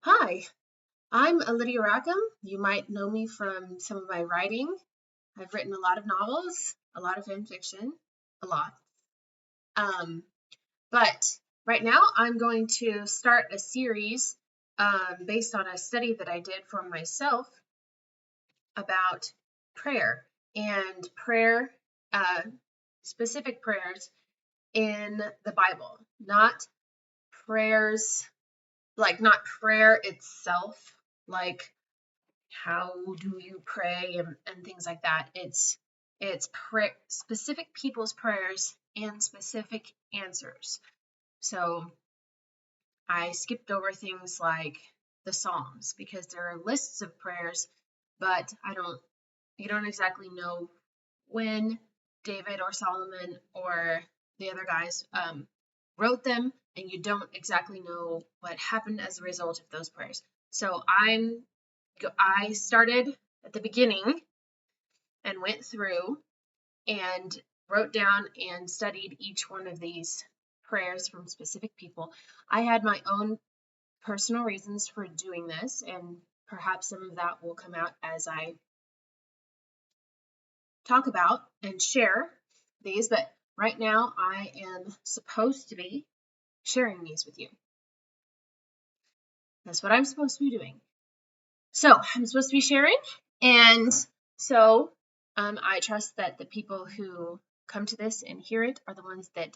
Hi, I'm Lydia Rackham. You might know me from some of my writing. I've written a lot of novels, a lot of fan fiction, a lot. Um, but right now I'm going to start a series based on a study that I did for myself about prayer and prayer, uh, specific prayers in the Bible, not prayers, like not prayer itself, like how do you pray and things like that. It's specific people's prayers and specific answers. So I skipped over things like the Psalms because there are lists of prayers, but you don't exactly know when David or Solomon or the other guys wrote them, and you don't exactly know what happened as a result of those prayers. So I started at the beginning and went through and wrote down and studied each one of these prayers from specific people. I had my own personal reasons for doing this, and perhaps some of that will come out as I talk about and share these, but right now I am supposed to be sharing these with you. That's what I'm supposed to be doing. So I'm supposed to be sharing, and so I trust that the people who come to this and hear it are the ones that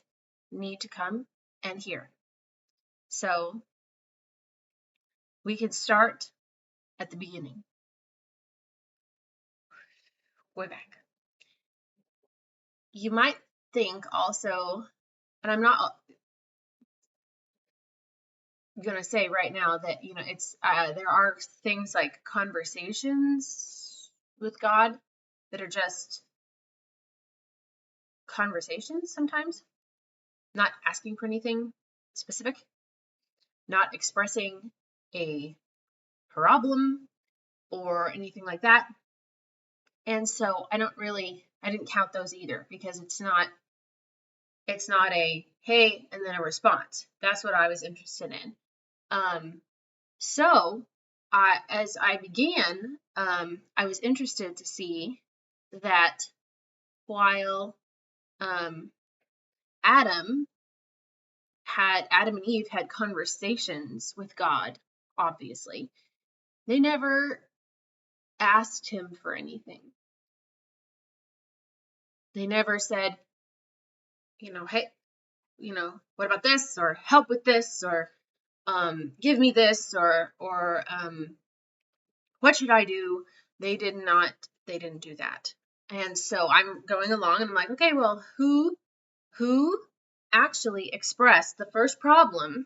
need to come and hear. So we can start at the beginning, way back. You might think also, and I'm not going to say right now that it's there are things like conversations with God that are just conversations sometimes, not asking for anything specific, not expressing a problem or anything like that. And so I didn't count those either because it's not a hey and then a response. That's what I was interested in. So as I began, I was interested to see that while Adam and Eve had conversations with God, obviously, they never asked him for anything. They never said, hey, what about this, or help with this, or give me this, or what should I do? They didn't do that. And so I'm going along and I'm like, okay, well, who actually expressed the first problem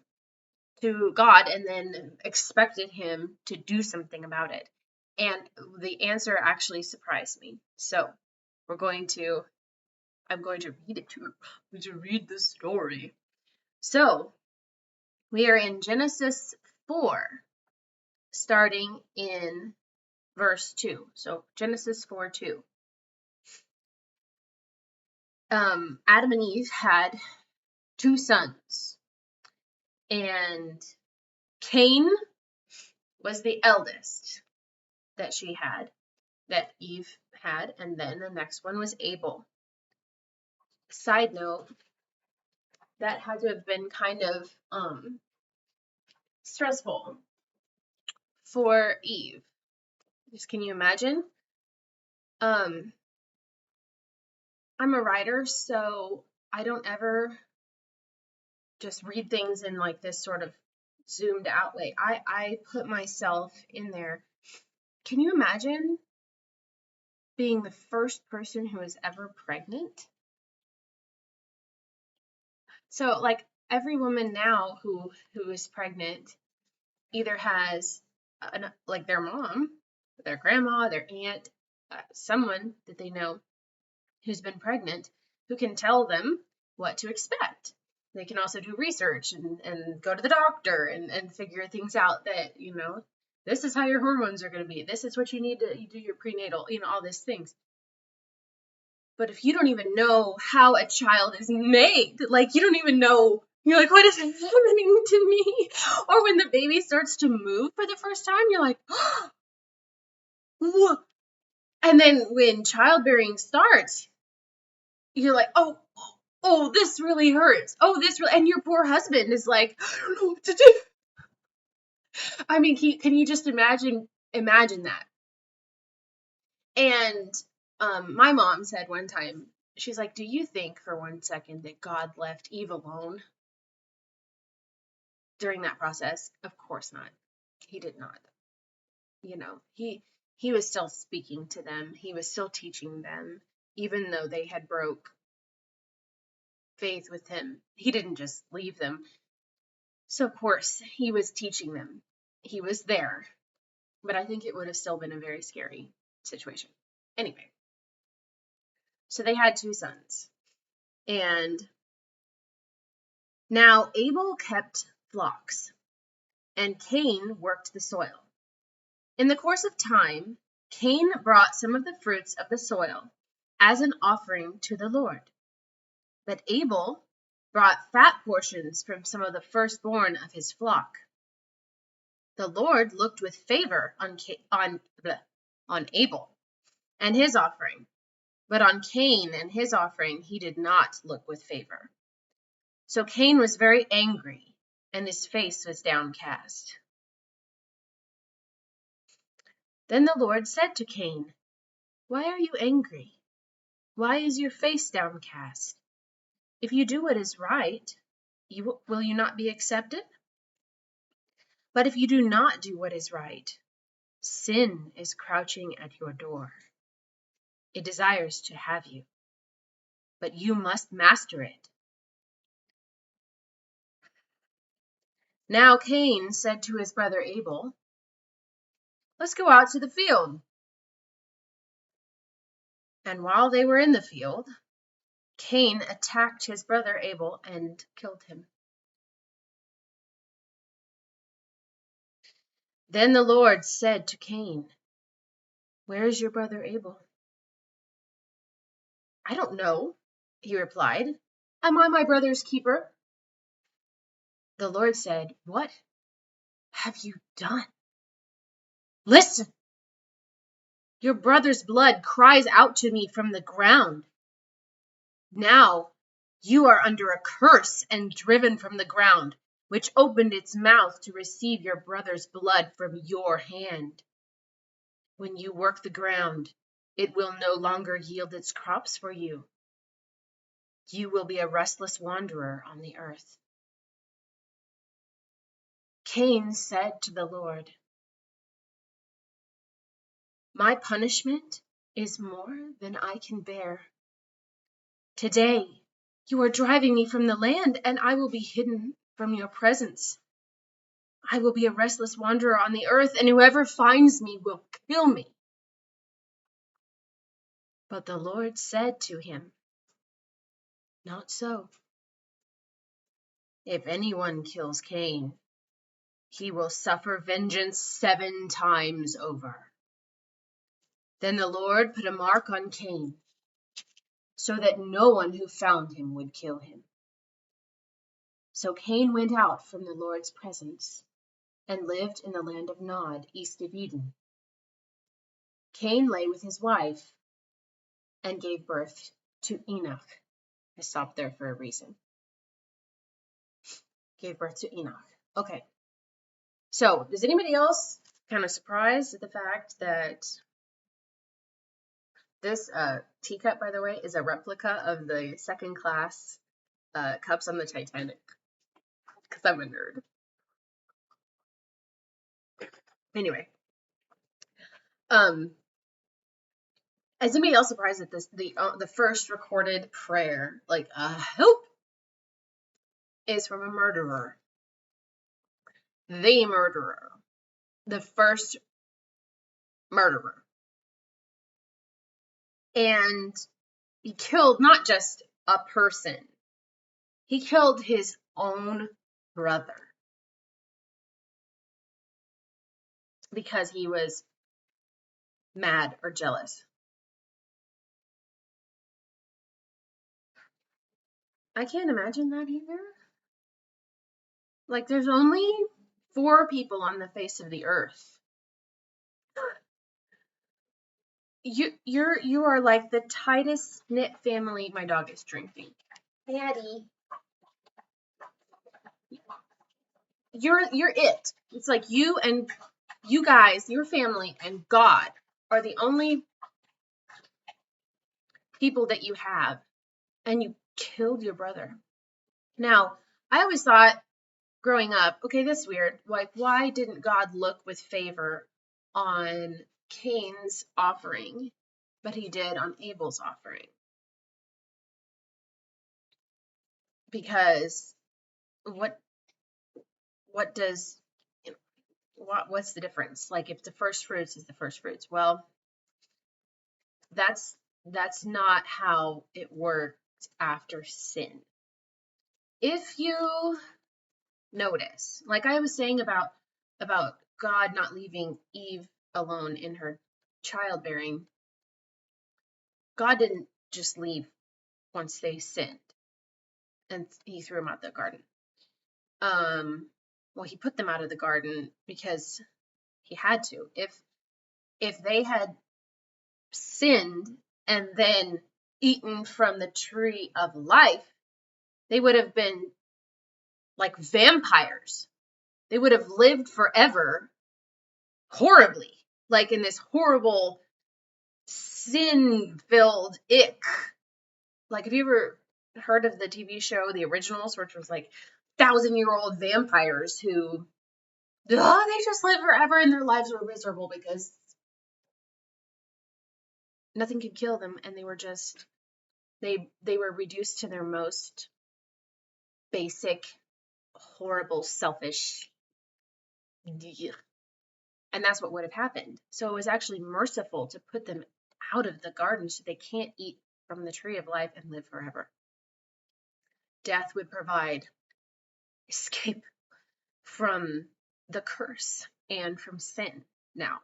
to God and then expected him to do something about it? And the answer actually surprised me. So I'm going to read it to you. I'm going to read the story. So we are in Genesis 4, starting in verse 2. So Genesis 4:2. Adam and Eve had 2 sons, and Cain was the eldest that Eve had, and then the next one was Abel. Side note, that had to have been kind of stressful for Eve. Just can you imagine? I'm a writer, so I don't ever just read things in like this sort of zoomed out way. I put myself in there. Can you imagine being the first person who was ever pregnant? So like every woman now who is pregnant either has like their mom, their grandma, their aunt, someone that they know who's been pregnant who can tell them what to expect. They can also do research and go to the doctor and figure things out that, this is how your hormones are going to be. This is what you need to do your prenatal, all these things. But if you don't even know how a child is made, like you don't even know, You're like, what is happening to me? Or when the baby starts to move for the first time, you're like, what? And then when childbearing starts, you're like, oh, this really hurts. Oh, and your poor husband is like, I don't know what to do. I mean, can you just imagine that? And my mom said one time, she's like, do you think for 1 second that God left Eve alone during that process? Of course not. He did not. He was still speaking to them. He was still teaching them, even though they had broke faith with him. He didn't just leave them. So of course he was teaching them. He was there. But I think it would have still been a very scary situation. Anyway, so they had 2 sons. And now Abel kept flocks, and Cain worked the soil. In the course of time, Cain brought some of the fruits of the soil as an offering to the Lord. But Abel brought fat portions from some of the firstborn of his flock. The Lord looked with favor on Abel and his offering, but on Cain and his offering he did not look with favor. So Cain was very angry, and his face was downcast. Then the Lord said to Cain, "Why are you angry? Why is your face downcast? If you do what is right, will you not be accepted? But if you do not do what is right, sin is crouching at your door. It desires to have you, but you must master it." Now Cain said to his brother Abel, "Let's go out to the field." And while they were in the field, Cain attacked his brother Abel and killed him. Then the Lord said to Cain, "Where is your brother Abel?" "I don't know," he replied. "Am I my brother's keeper?" The Lord said, "What have you done? Listen! Your brother's blood cries out to me from the ground. Now you are under a curse and driven from the ground, which opened its mouth to receive your brother's blood from your hand. When you work the ground, it will no longer yield its crops for you. You will be a restless wanderer on the earth." Cain said to the Lord, "My punishment is more than I can bear. Today you are driving me from the land, and I will be hidden from your presence. I will be a restless wanderer on the earth, and whoever finds me will kill me." But the Lord said to him, "Not so. If anyone kills Cain, he will suffer vengeance 7 times over." Then the Lord put a mark on Cain, so that no one who found him would kill him. So Cain went out from the Lord's presence and lived in the land of Nod, east of Eden. Cain lay with his wife and gave birth to Enoch. I stopped there for a reason. Gave birth to Enoch. Okay. So, is anybody else kind of surprised at the fact that this teacup, by the way, is a replica of the second class cups on the Titanic? Because I'm a nerd. Anyway, is anybody else surprised that the first recorded prayer, like help, is from a murderer? The murderer. The first murderer. And he killed not just a person, he killed his own brother because he was mad or jealous. I can't imagine that either. Like, there's only 4 people on the face of the earth. You are like the tightest knit family. My dog is drinking. Daddy. You're it. It's like you and you guys, your family and God are the only people that you have, and you killed your brother. Now, I always thought growing up, okay, that's weird. Like, why didn't God look with favor on Cain's offering, but he did on Abel's offering? Because what does what's the difference? Like, if the first fruits is the first fruits, well, that's not how it worked after sin. If you notice, like I was saying about God not leaving Eve alone in her childbearing, God didn't just leave once they sinned and he threw them out the garden. Well, he put them out of the garden because he had to. If they had sinned and then eaten from the tree of life, they would have been like vampires. They would have lived forever horribly, like in this horrible sin-filled ick. Like, have you ever heard of the TV show The Originals, which was like 1,000-year-old vampires who they just lived forever and their lives were miserable because nothing could kill them, and they were just they were reduced to their most basic, horrible, selfish, and that's what would have happened. So it was actually merciful to put them out of the garden so they can't eat from the tree of life and live forever. Death would provide escape from the curse and from sin now.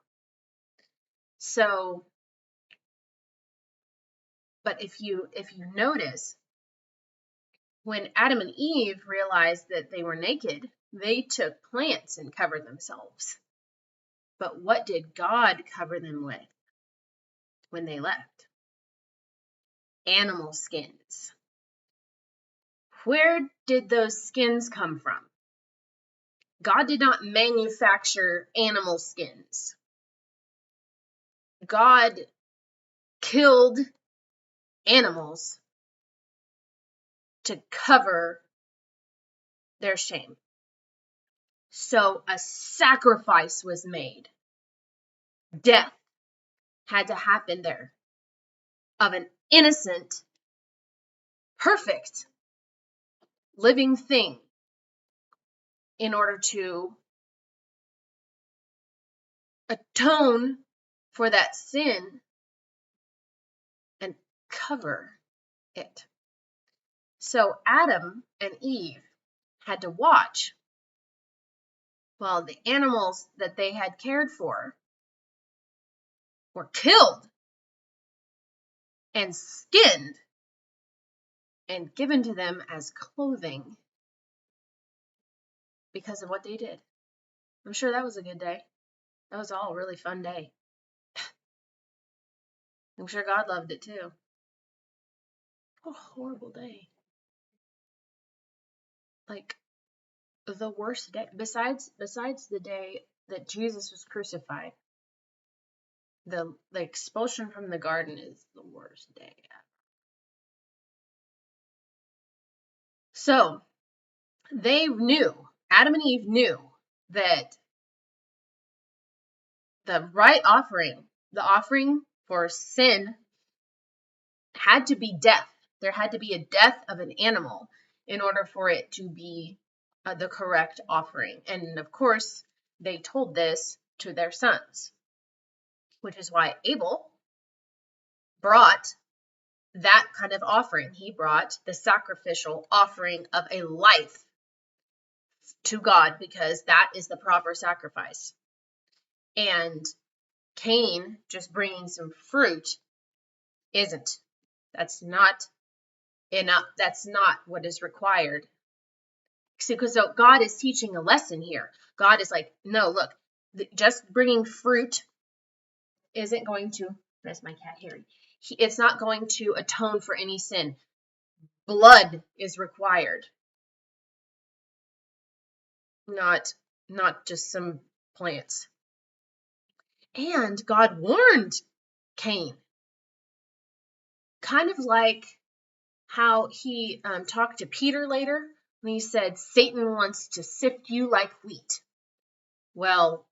So, but if you notice, when Adam and Eve realized that they were naked, they took plants and covered themselves. But what did God cover them with when they left? Animal skins. Where did those skins come from? God did not manufacture animal skins. God killed animals to cover their shame. So a sacrifice was made. Death had to happen there of an innocent, perfect, living thing in order to atone for that sin and cover it. So Adam and Eve had to watch while the animals that they had cared for were killed and skinned and given to them as clothing because of what they did. I'm sure that was a good day. That was all a really fun day. I'm sure God loved it too. What a horrible day. Like, the worst day besides the day that Jesus was crucified. The expulsion from the garden is the worst day ever. So they knew, Adam and Eve knew, that the right offering, the offering for sin, had to be death. There had to be a death of an animal in order for it to be the correct offering. And of course, they told this to their sons, which is why Abel brought that kind of offering. He brought the sacrificial offering of a life to God because that is the proper sacrifice. And Cain just bringing some fruit isn't. That's not enough. That's not what is required. See, because so God is teaching a lesson here. God is like, no, look, just bringing fruit isn't going to, that's my cat Harry. It's not going to atone for any sin. Blood is required, not just some plants. And God warned Cain, kind of like how he talked to Peter later when he said, Satan wants to sift you like wheat. Well,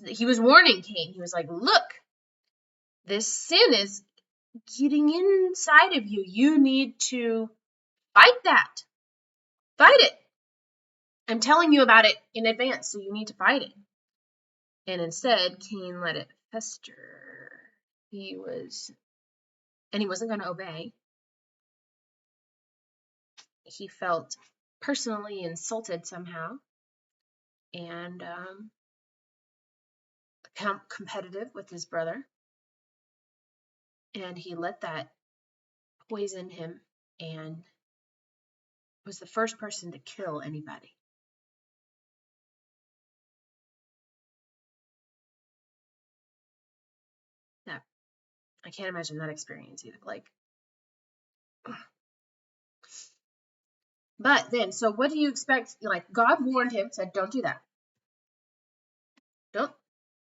he was warning Cain. He was like, look, this sin is getting inside of you. You need to fight that. Fight it. I'm telling you about it in advance, so you need to fight it. And instead, Cain let it fester. He wasn't going to obey. He felt personally insulted somehow, and competitive with his brother. And he let that poison him and was the first person to kill anybody. Yeah, I can't imagine that experience either. But then, so what do you expect? Like, God warned him, said, don't do that.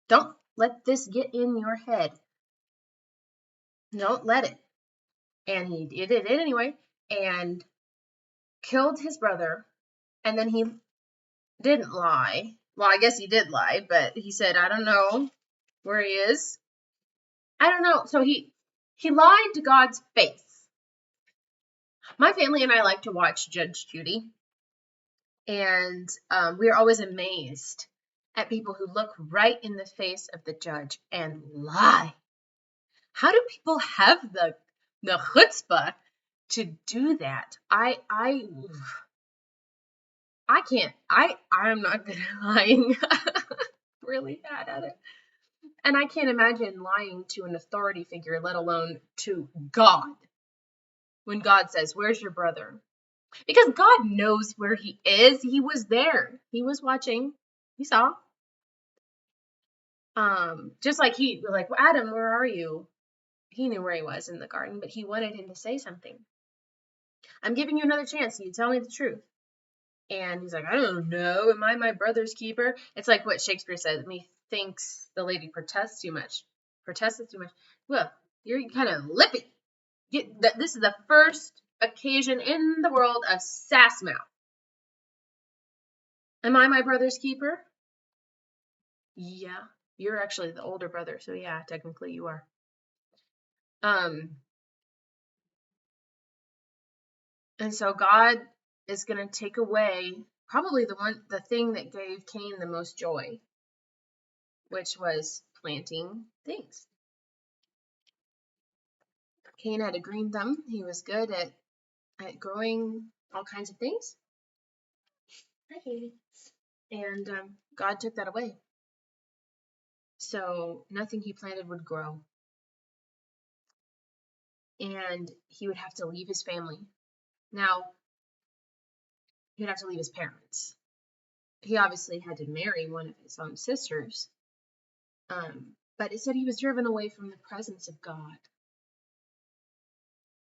Don't let this get in your head. Don't let it. And he did it anyway and killed his brother. And then he didn't lie. Well, I guess he did lie, but he said, I don't know where he is. I don't know. So he lied to God's face. My family and I like to watch Judge Judy. And we are always amazed at people who look right in the face of the judge and lie. How do people have the chutzpah to do that? I can't. I'm not good at lying. Really bad at it. And I can't imagine lying to an authority figure, let alone to God. When God says, where's your brother? Because God knows where he is. He was there. He was watching. He saw. Just like Adam, where are you? He knew where he was in the garden, but he wanted him to say something. I'm giving you another chance. You tell me the truth. And he's like, I don't know. Am I my brother's keeper? It's like what Shakespeare says. Methinks the lady protests too much. Protested too much. Well, you're kind of lippy. This is the first occasion in the world of sass mouth. Am I my brother's keeper? Yeah. You're actually the older brother, so yeah, technically you are. And so God is going to take away probably the thing that gave Cain the most joy, which was planting things. Cain had a green thumb. He was good at growing all kinds of things. And God took that away. So nothing he planted would grow. And he would have to leave his family. Now, he would have to leave his parents. He obviously had to marry one of his own sisters. But it said he was driven away from the presence of God,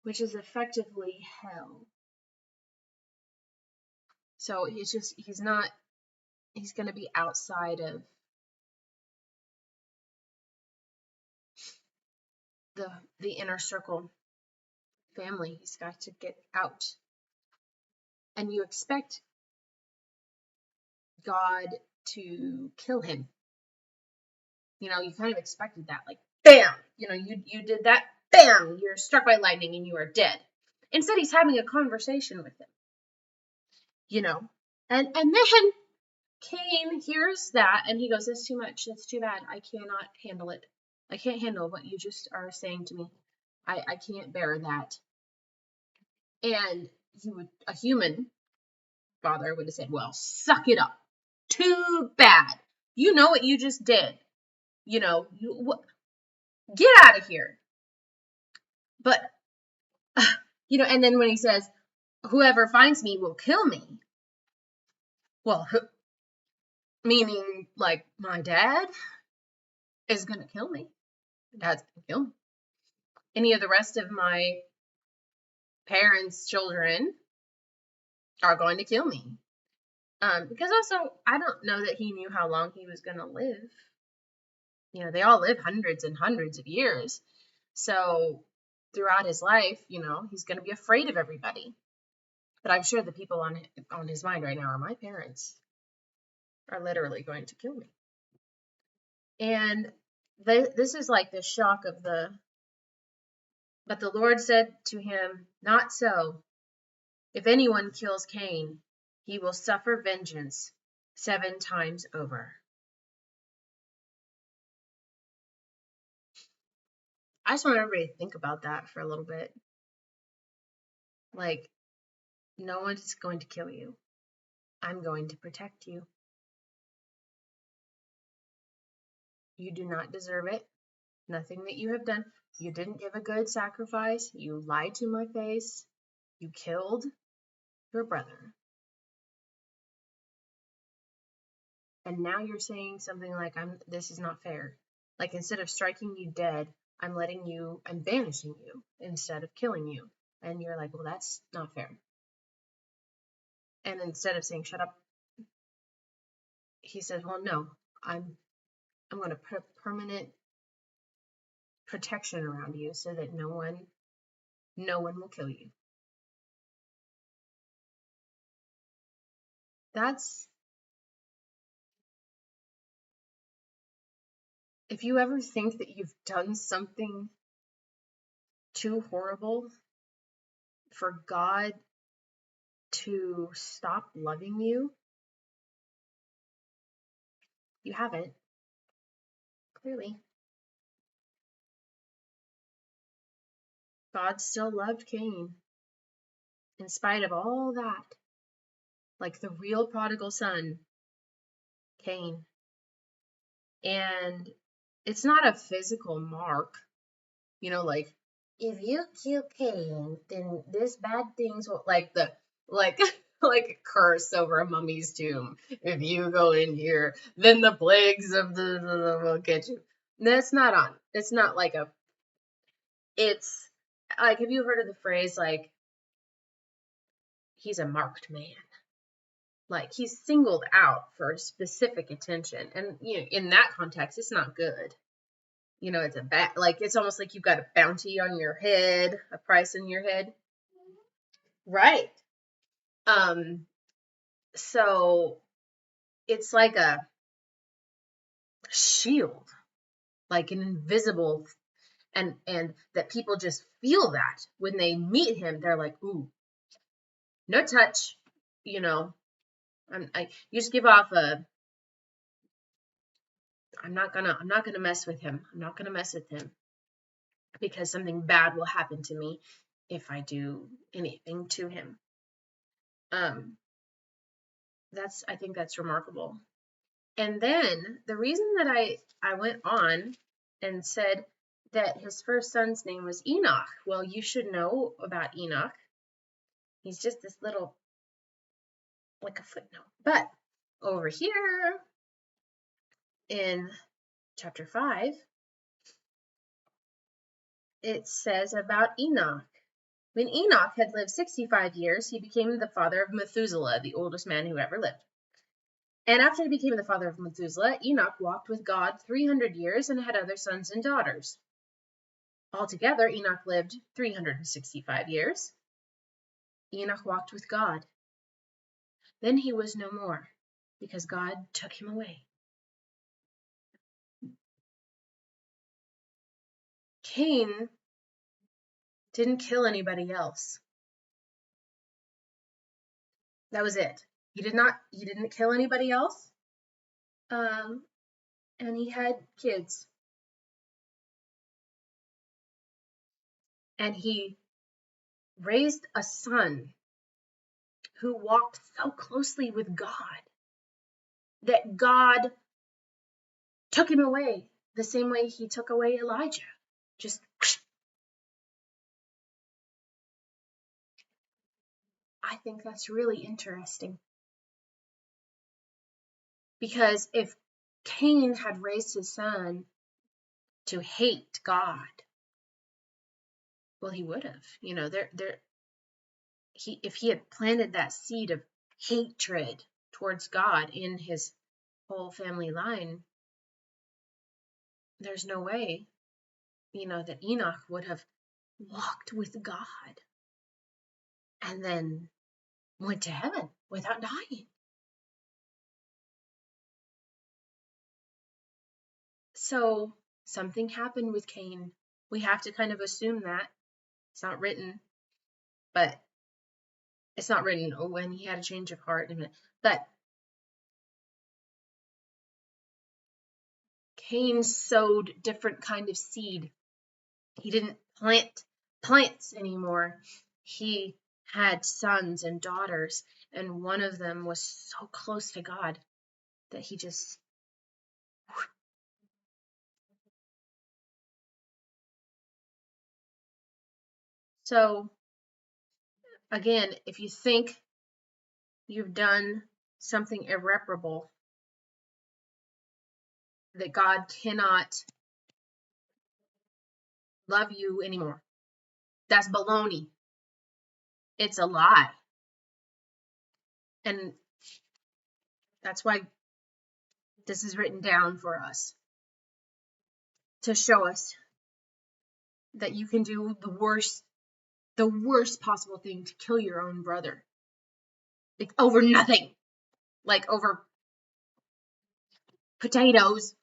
which is effectively hell. So he's going to be outside of the inner circle family. He's got to get out. And you expect God to kill him. You kind of expected that, like, bam, you did that, bam, you're struck by lightning and you are dead. Instead, he's having a conversation with him, and then Cain hears that and he goes, that's too much. That's too bad. I cannot handle it. I can't handle what you just are saying to me. I can't bear that. And a human father would have said, well, suck it up. Too bad. You know what you just did. Get out of here. But, and then when he says, whoever finds me will kill me. Well, meaning like my dad is going to kill me. My dad's going to kill me. Any of the rest of my parents' children are going to kill me. Because also, I don't know that he knew how long he was going to live. You know, they all live hundreds and hundreds of years. So throughout his life, you know, he's going to be afraid of everybody. But I'm sure the people on his mind right now are my parents are literally going to kill me. And this is like the shock of the, but the Lord said to him, not so. If anyone kills Cain, he will suffer vengeance 7 times over. I just want everybody to think about that for a little bit. Like, no one's going to kill you. I'm going to protect you. You do not deserve it. Nothing that you have done. You didn't give a good sacrifice. You lied to my face. You killed your brother. And now you're saying something like, this is not fair. Like, instead of striking you dead, I'm banishing you instead of killing you. And you're like, well, that's not fair. And instead of saying, shut up, he says, well, no, I'm going to put a permanent protection around you so that no one will kill you. If you ever think that you've done something too horrible for God to stop loving you, you haven't, clearly. God still loved Cain in spite of all that. Like the real prodigal son, Cain. And it's not a physical mark, you know, like, if you kill Cain, then this bad things will, like like a curse over a mummy's tomb. If you go in here, then the plagues of the will get you. That's not on. It's not like it's like, have you heard of the phrase, like, he's a marked man? Like, he's singled out for specific attention. And, you know, in that context, it's not good. You know, it's it's almost like you've got a bounty on your head, a price on your head. Right. So it's like a shield, like an invisible, and that people just feel that when they meet him, they're like, ooh, no touch, you know. You just give off I'm not gonna mess with him. I'm not gonna mess with him because something bad will happen to me if I do anything to him. I think that's remarkable. And then the reason that I went on and said that his first son's name was Enoch. Well, you should know about Enoch. He's just this little, like a footnote. But over here in chapter 5, it says about Enoch. When Enoch had lived 65 years, he became the father of Methuselah, the oldest man who ever lived. And after he became the father of Methuselah, Enoch walked with God 300 years and had other sons and daughters. Altogether, Enoch lived 365 years. Enoch walked with God. Then he was no more, because God took him away. Cain didn't kill anybody else. That was it. He didn't kill anybody else. And he had kids. And he raised a son who walked so closely with God that God took him away the same way he took away Elijah. Just, I think that's really interesting. Because if Cain had raised his son to hate God, well, he would have. If he had planted that seed of hatred towards God in his whole family line, there's no way, that Enoch would have walked with God and then went to heaven without dying. So something happened with Cain. We have to kind of assume that. It's not written, but it's not written when he had a change of heart. But Cain sowed different kind of seed. He didn't plant plants anymore. He had sons and daughters, and one of them was so close to God that he just... So, again, if you think you've done something irreparable, that God cannot love you anymore, that's baloney. It's a lie. And that's why this is written down for us, to show us that you can do the worst possible thing, to kill your own brother over nothing, like over potatoes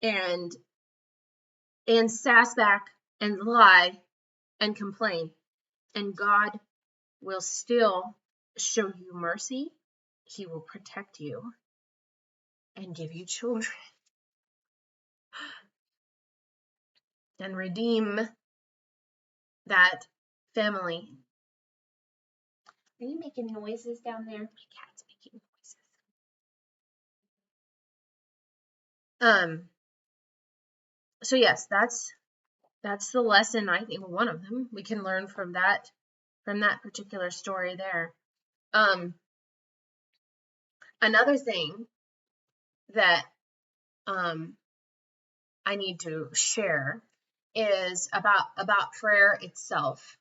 and sass back and lie and complain. And God will still show you mercy. He will protect you and give you children and redeem that family. Are you making noises down there? My cat's making noises. So yes, that's the lesson, I think, one of them we can learn from that particular story there. Another thing that I need to share is about prayer itself,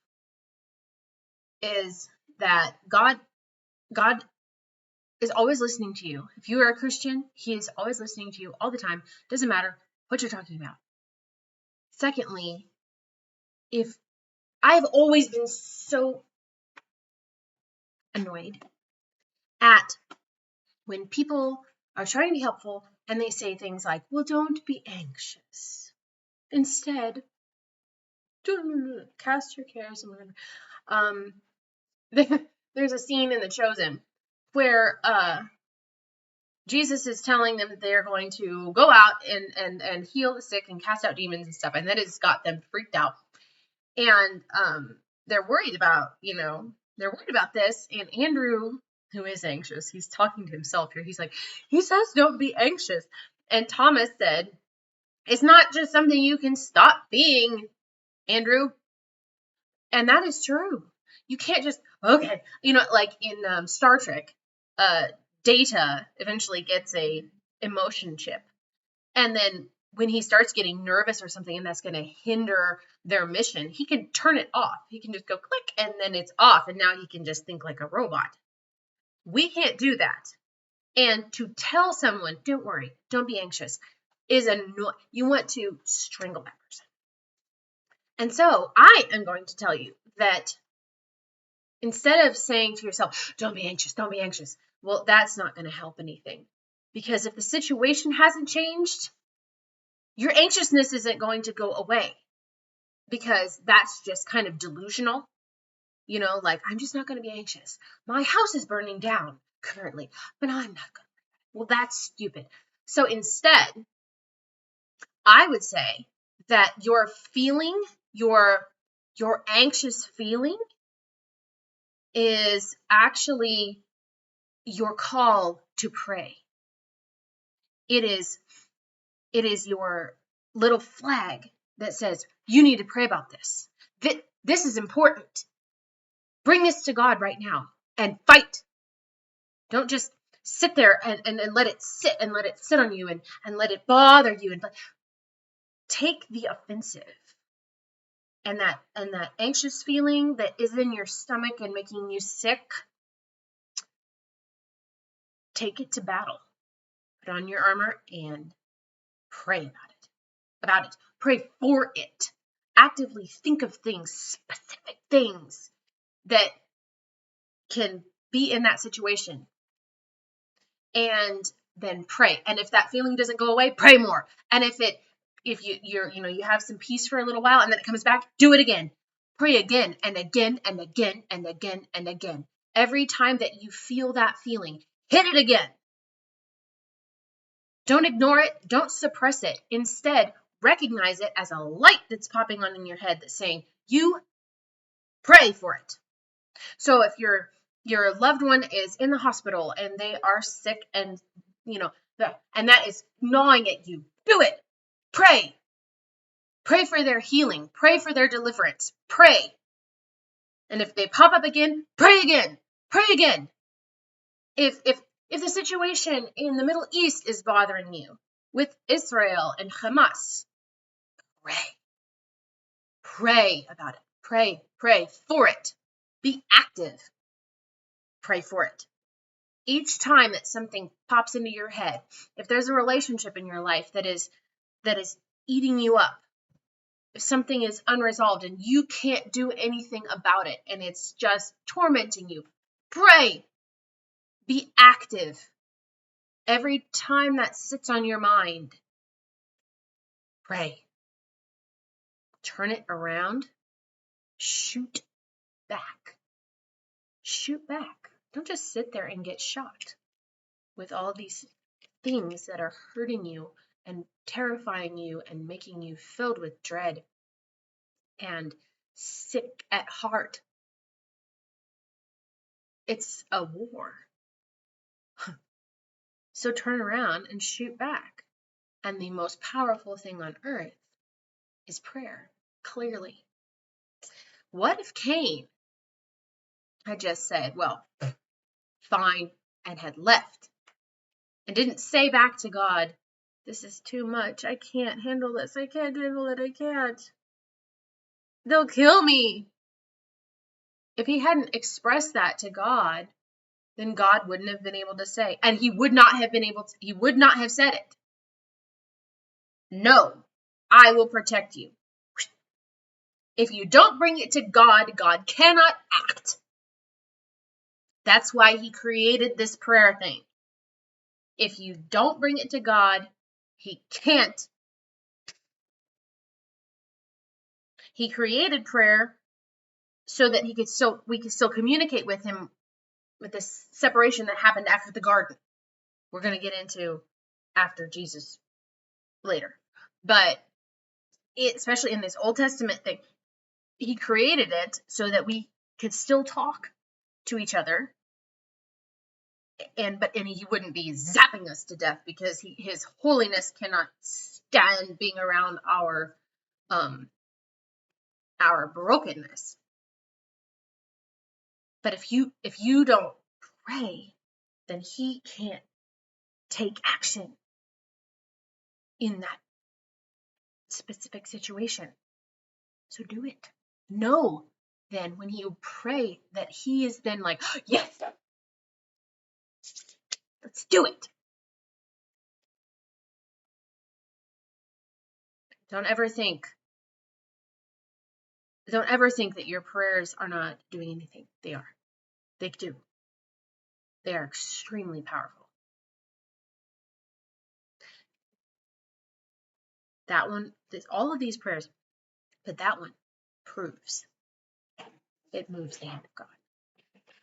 is that God is always listening to you. If you are a Christian, he is always listening to you all the time. Doesn't matter what you're talking about. Secondly, if I've always been so annoyed at when people are trying to be helpful and they say things like, well, don't be anxious. Instead, cast your cares and whatever. There's a scene in The Chosen where Jesus is telling them that they're going to go out and heal the sick and cast out demons and stuff, and that has got them freaked out. And they're worried about, this. And Andrew, who is anxious, he's talking to himself here. He's like, he says, don't be anxious. And Thomas said, it's not just something you can stop being, Andrew. And that is true. You can't just, okay, like in Star Trek, Data eventually gets a emotion chip. And then when he starts getting nervous or something and that's going to hinder their mission, he can turn it off. He can just go click and then it's off. And now he can just think like a robot. We can't do that. And to tell someone, don't worry, don't be anxious, is you want to strangle that person. And so I am going to tell you that instead of saying to yourself, don't be anxious, well, that's not going to help anything. Because if the situation hasn't changed, your anxiousness isn't going to go away, because that's just kind of delusional. Like, I'm just not going to be anxious. My house is burning down currently, but I'm not going to. Well, that's stupid. So instead, I would say that your feeling, your anxious feeling, is actually your call to pray. It is your little flag that says, you need to pray about this. This is important. Bring this to God right now and fight. Don't just sit there and let it sit and let it sit on you and let it bother you and take the offensive and that anxious feeling that is in your stomach and making you sick. Take it to battle. Put on your armor and pray about it. Pray for it. Actively think of things, specific things that can be in that situation. And then pray. And if that feeling doesn't go away, pray more. And if you have some peace for a little while and then it comes back, do it again. Pray again and again and again and again and again. Every time that you feel that feeling, hit it again. Don't ignore it. Don't suppress it. Instead, recognize it as a light that's popping on in your head that's saying, you pray for it. So if your loved one is in the hospital and they are sick and and that is gnawing at you, do it. Pray. Pray for their healing. Pray for their deliverance. Pray. And if they pop up again, pray again. Pray again. If the situation in the Middle East is bothering you with Israel and Hamas, pray. Pray about it. Pray for it. Be active. Pray for it. Each time that something pops into your head, if there's a relationship in your life that is eating you up, if something is unresolved and you can't do anything about it and it's just tormenting you, pray. Be active. Every time that sits on your mind, pray. Turn it around. Shoot back. Shoot back. Don't just sit there and get shocked with all these things that are hurting you and terrifying you and making you filled with dread and sick at heart. It's a war. So turn around and shoot back. And the most powerful thing on earth is prayer, clearly. What if Cain had just said, well, fine, and had left and didn't say back to God, this is too much. I can't handle this. I can't handle it. I can't. They'll kill me. If he hadn't expressed that to God, then God wouldn't have been able to say, and he would not have said it. No, I will protect you. If you don't bring it to God, God cannot act. That's why he created this prayer thing. If you don't bring it to God, he can't. He created prayer so that we could still communicate with him with this separation that happened after the garden. We're going to get into after Jesus later. But especially in this Old Testament thing, he created it so that we could still talk to each other. And he wouldn't be zapping us to death because his holiness cannot stand being around our brokenness. But if you don't pray, then he can't take action in that specific situation. So do it. Know then when you pray that he is then like, yes, let's do it. Don't ever think that your prayers are not doing anything. They are. They do. They are extremely powerful. That one, all of these prayers, but that one proves it moves the hand of God.